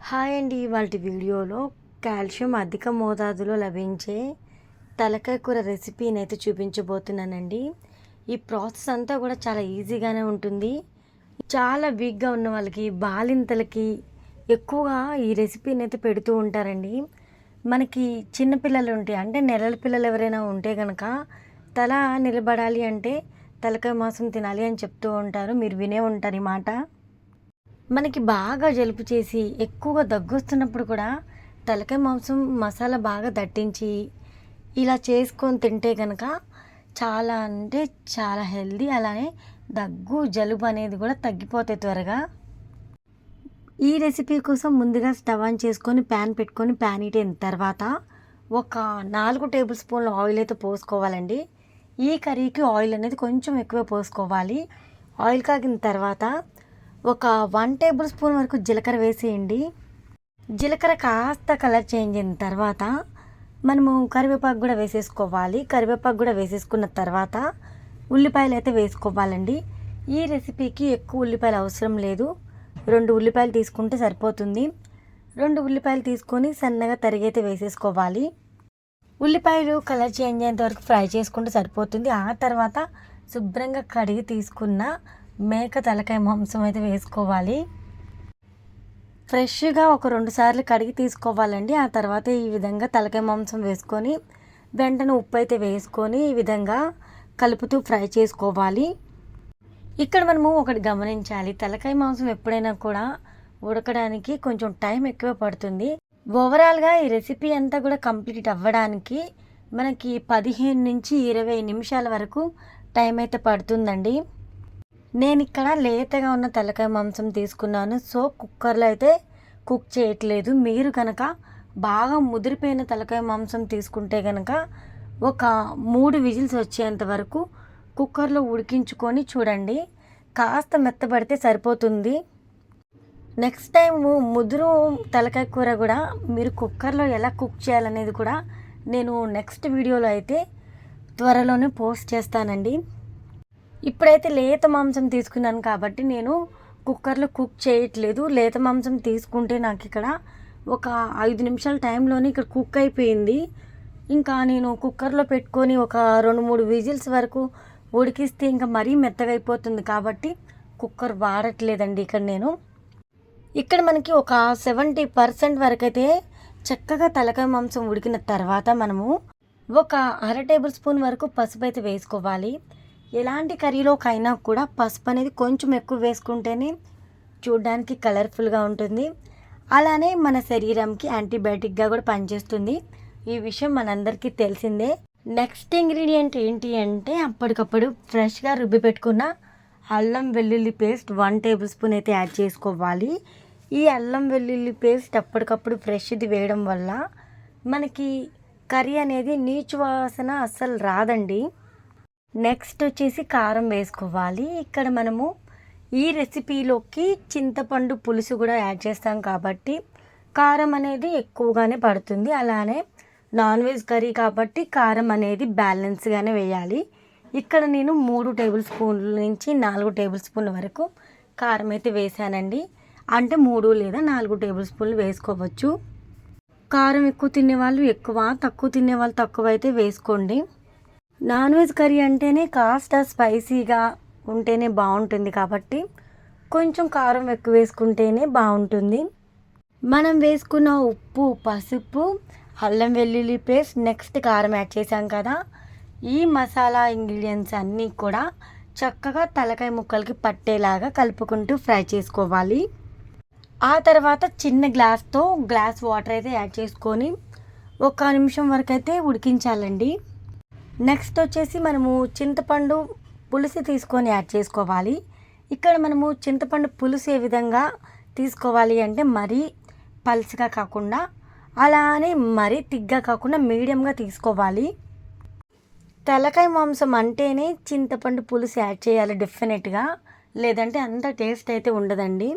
Hi అండి. ఇవాల్టి వీడియోలో కాల్షియం అధిక మోతాదులో లభించే తలకాయ కూర రెసిపీని అయితే చూపించబోతున్నానండి. ఈ ప్రాసెస్ అంతా కూడా చాలా ఈజీగానే ఉంటుంది. చాలా వీక్గా ఉన్న వాళ్ళకి, బాలింతలకి ఎక్కువగా ఈ రెసిపీని అయితే పెడుతూ ఉంటారండి. మనకి చిన్నపిల్లలు ఉంటే, అంటే నెలల పిల్లలు ఎవరైనా ఉంటే కనుక తల నిలబడాలి అంటే తలకాయ మాంసం తినాలి అని చెప్తూ ఉంటారు. మీరు వినే ఉంటారు ఈ మాట. మనకి బాగా జలుబు చేసి ఎక్కువగా దగ్గొస్తున్నప్పుడు కూడా తలకాయ మాంసం మసాలా బాగా దట్టించి ఇలా చేసుకొని తింటే కనుక చాలా అంటే చాలా హెల్దీ. అలానే దగ్గు జలుబు అనేది కూడా తగ్గిపోతాయి త్వరగా. ఈ రెసిపీ కోసం ముందుగా స్టవ్ ఆన్ చేసుకొని ప్యాన్ పెట్టుకొని ప్యాన్ హీట్ అయిన తర్వాత ఒక 4 టేబుల్ స్పూన్ల ఆయిల్ అయితే పోసుకోవాలండి. ఈ కర్రీకి ఆయిల్ అనేది కొంచెం ఎక్కువ పోసుకోవాలి. ఆయిల్ కాగిన తర్వాత ఒక 1 టేబుల్ స్పూన్ వరకు జీలకర్ర వేసేయండి. జీలకర్ర కాస్త కలర్ చేంజ్ అయిన తర్వాత మనము కరివేపాకు కూడా వేసేసుకోవాలి. కరివేపాకు కూడా వేసేసుకున్న తర్వాత ఉల్లిపాయలు అయితే వేసుకోవాలండి. ఈ రెసిపీకి ఎక్కువ ఉల్లిపాయలు అవసరం లేదు. 2 ఉల్లిపాయలు తీసుకుంటే సరిపోతుంది. 2 ఉల్లిపాయలు తీసుకొని సన్నగా తరిగైతే వేసేసుకోవాలి. ఉల్లిపాయలు కలర్ చేంజ్ అయ్యేంత వరకు ఫ్రై చేసుకుంటే సరిపోతుంది. ఆ తర్వాత శుభ్రంగా కడిగి తీసుకున్న మేక తలకాయ మాంసం అయితే వేసుకోవాలి. ఫ్రెష్గా ఒక 2 సార్లు కడిగి తీసుకోవాలండి. ఆ తర్వాత ఈ విధంగా తలకాయ మాంసం వేసుకొని వెంటనే ఉప్పు అయితే వేసుకొని ఈ విధంగా కలుపుతూ ఫ్రై చేసుకోవాలి. ఇక్కడ మనము ఒకటి గమనించాలి, తలకాయ మాంసం ఎప్పుడైనా కూడా ఉడకడానికి కొంచెం టైం ఎక్కువ పడుతుంది. ఓవరాల్గా ఈ రెసిపీ అంతా కూడా కంప్లీట్ అవ్వడానికి మనకి 15 నుంచి 20 నిమిషాల వరకు టైం అయితే పడుతుందండి. నేను ఇక్కడ లేతగా ఉన్న తలకాయ మాంసం తీసుకున్నాను. సో కుక్కర్లో అయితే కుక్ చేయట్లేదు. మీరు కనుక బాగా ముదిరిపోయిన తలకాయ మాంసం తీసుకుంటే కనుక ఒక 3 విజిల్స్ వచ్చేంత వరకు కుక్కర్లో ఉడికించుకొని చూడండి. కాస్త మెత్తబడితే సరిపోతుంది. నెక్స్ట్ టైం ముదురు తలకాయ కూర కూడా మీరు కుక్కర్లో ఎలా కుక్ చేయాలనేది కూడా నేను నెక్స్ట్ వీడియోలో అయితే త్వరలోనే పోస్ట్ చేస్తానండి. ఇప్పుడైతే లేత మాంసం తీసుకున్నాను కాబట్టి నేను కుక్కర్లో కుక్ చేయట్లేదు. లేత మాంసం తీసుకుంటే నాకు ఇక్కడ ఒక 5 నిమిషాల టైంలోనే ఇక్కడ కుక్ అయిపోయింది. ఇంకా నేను కుక్కర్లో పెట్టుకొని ఒక 2-3 విజిల్స్ వరకు ఉడికిస్తే ఇంకా మరీ మెత్తగా అయిపోతుంది కాబట్టి కుక్కర్ వాడట్లేదండి ఇక్కడ మనకి ఒక 70% వరకు అయితే చక్కగా తలకాయ మాంసం ఉడికిన తర్వాత మనము ఒక 1/2 టేబుల్ స్పూన్ వరకు పసుపు అయితే వేసుకోవాలి. ఎలాంటి కర్రీలోకైనా కూడా పసుపు అనేది కొంచెం ఎక్కువ వేసుకుంటేనే చూడడానికి కలర్ఫుల్గా ఉంటుంది. అలానే మన శరీరంకి యాంటీబయాటిక్గా కూడా పనిచేస్తుంది. ఈ విషయం మనందరికీ తెలిసిందే. నెక్స్ట్ ఇంగ్రీడియంట్ ఏంటి అంటే అప్పటికప్పుడు ఫ్రెష్గా రుబ్బి పెట్టుకున్న అల్లం వెల్లుల్లి పేస్ట్ 1 టేబుల్ స్పూన్ అయితే యాడ్ చేసుకోవాలి. ఈ అల్లం వెల్లుల్లి పేస్ట్ అప్పటికప్పుడు ఫ్రెష్ది వేయడం వల్ల మనకి కర్రీ అనేది నీచు వాసన అస్సలు రాదండి. నెక్స్ట్ వచ్చేసి కారం వేసుకోవాలి. ఇక్కడ మనము ఈ రెసిపీలోకి చింతపండు పులుసు కూడా యాడ్ చేస్తాం కాబట్టి కారం అనేది ఎక్కువగానే పడుతుంది. అలానే నాన్ వెజ్ కర్రీ కాబట్టి కారం అనేది బ్యాలెన్స్గానే వేయాలి. ఇక్కడ నేను 3 టేబుల్ స్పూన్ల నుంచి 4 టేబుల్ స్పూన్ల వరకు కారం అయితే వేసానండి. అంటే 3 లేదా 4 టేబుల్ స్పూన్లు వేసుకోవచ్చు. కారం ఎక్కువ తినేవాళ్ళు ఎక్కువ, తక్కువ తినేవాళ్ళు తక్కువ అయితే వేసుకోండి. నాన్ వెజ్ కర్రీ అంటేనే కాస్త స్పైసీగా ఉంటేనే బాగుంటుంది కాబట్టి కొంచెం కారం ఎక్కువ వేసుకుంటేనే బాగుంటుంది. మనం వేసుకున్న ఉప్పు, పసుపు, అల్లం వెల్లుల్లి పేస్ట్, నెక్స్ట్ కారం యాడ్ చేసాం కదా. ఈ మసాలా ఇంగ్రీడియంట్స్ అన్నీ కూడా చక్కగా తలకాయ ముక్కలకి పట్టేలాగా కలుపుకుంటూ ఫ్రై చేసుకోవాలి. ఆ తర్వాత చిన్న గ్లాస్ వాటర్ అయితే యాడ్ చేసుకొని 1 నిమిషం వరకు అయితే ఉడికించాలండి. నెక్స్ట్ వచ్చేసి మనము చింతపండు పులుసు తీసుకొని యాడ్ చేసుకోవాలి. ఇక్కడ మనము చింతపండు పులుసు ఏ విధంగా తీసుకోవాలి అంటే మరీ పల్చగా కాకుండా, అలానే మరీ తిగ్గా కాకుండా మీడియంగా తీసుకోవాలి. తలకాయ మాంసం అంటేనే చింతపండు పులుసు యాడ్ చేయాలి డెఫినెట్గా, లేదంటే అంత టేస్ట్ అయితే ఉండదండి.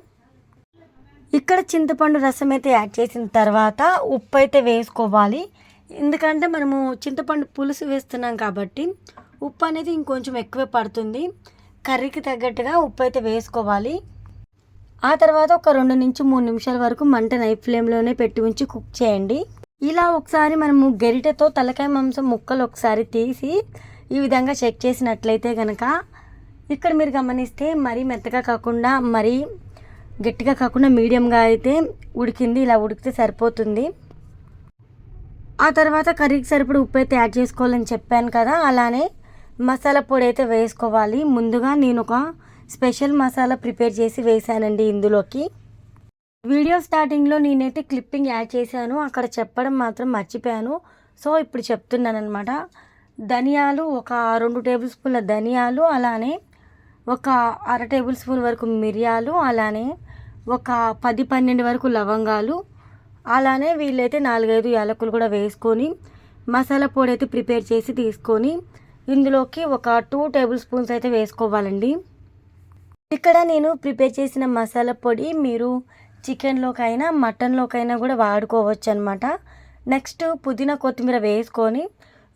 ఇక్కడ చింతపండు రసం అయితే యాడ్ చేసిన తర్వాత ఉప్పు అయితే వేసుకోవాలి. ఎందుకంటే మనము చింతపండు పులుసు వేస్తున్నాం కాబట్టి ఉప్పు అనేది ఇంకొంచెం ఎక్కువే పడుతుంది. కర్రీకి తగ్గట్టుగా ఉప్పు అయితే వేసుకోవాలి. ఆ తర్వాత ఒక 2 నుంచి 3 నిమిషాల వరకు మంటని హై ఫ్లేమ్లోనే పెట్టి ఉంచి కుక్ చేయండి. ఇలా ఒకసారి మనము గరిటెతో తలకాయ మాంసం ముక్కలు ఒకసారి తీసి ఈ విధంగా చెక్ చేసినట్లయితే కనుక ఇక్కడ మీరు గమనిస్తే మరీ మెత్తగా కాకుండా మరీ గట్టిగా కాకుండా మీడియంగా అయితే ఉడికింది. ఇలా ఉడికితే సరిపోతుంది. ఆ తర్వాత కర్రీకి సరిపడా ఉప్పు అయితే యాడ్ చేసుకోవాలని చెప్పాను కదా, అలానే మసాలా పొడి అయితే వేసుకోవాలి. ముందుగా నేను ఒక స్పెషల్ మసాలా ప్రిపేర్ చేసి వేసానండి ఇందులోకి. వీడియో స్టార్టింగ్లో నేనైతే క్లిప్పింగ్ యాడ్ చేశాను, అక్కడ చెప్పడం మాత్రం మర్చిపోయాను. సో ఇప్పుడు చెప్తున్నాను అనమాట. ధనియాలు ఒక 2 టేబుల్ స్పూన్ల ధనియాలు, అలానే ఒక 1/2 టేబుల్ స్పూన్ వరకు మిరియాలు, అలానే ఒక 10-12 వరకు లవంగాలు, అలానే వీళ్ళైతే 4-5 యాలకులు కూడా వేసుకొని మసాలా పొడి అయితే ప్రిపేర్ చేసి తీసుకొని ఇందులోకి ఒక 2 టేబుల్ స్పూన్స్ అయితే వేసుకోవాలండి. ఇక్కడ నేను ప్రిపేర్ చేసిన మసాలా పొడి మీరు చికెన్లోకైనా మటన్లోకైనా కూడా వాడుకోవచ్చు అనమాట. నెక్స్ట్ పుదీనా కొత్తిమీర వేసుకొని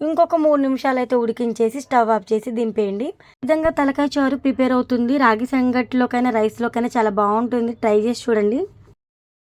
ఇంకొక 3 నిమిషాలు అయితే ఉడికించేసి స్టవ్ ఆఫ్ చేసి దింపేయండి. ఈ విధంగా తలకాయ చారు ప్రిపేర్ అవుతుంది. రాగి సంగటిలోకైనా రైస్లోకైనా చాలా బాగుంటుంది. ట్రై చేసి చూడండి.